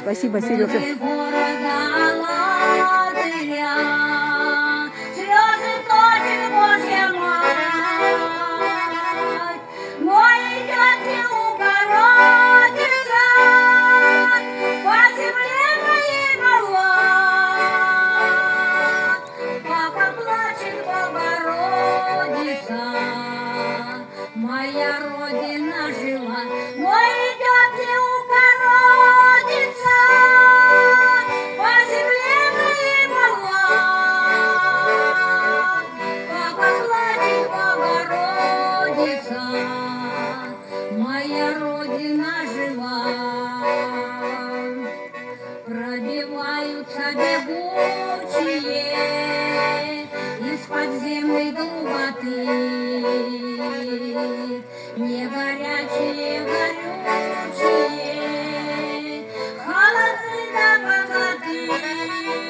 Спасибо, Сережа. Моя родина жила, мой идет Богородица, по земле моей могла. Папа плачет, Богородица, моя родина жива. Пробиваются бегущие из подземной глуботы, не горячие, горючие, холодны да богаты.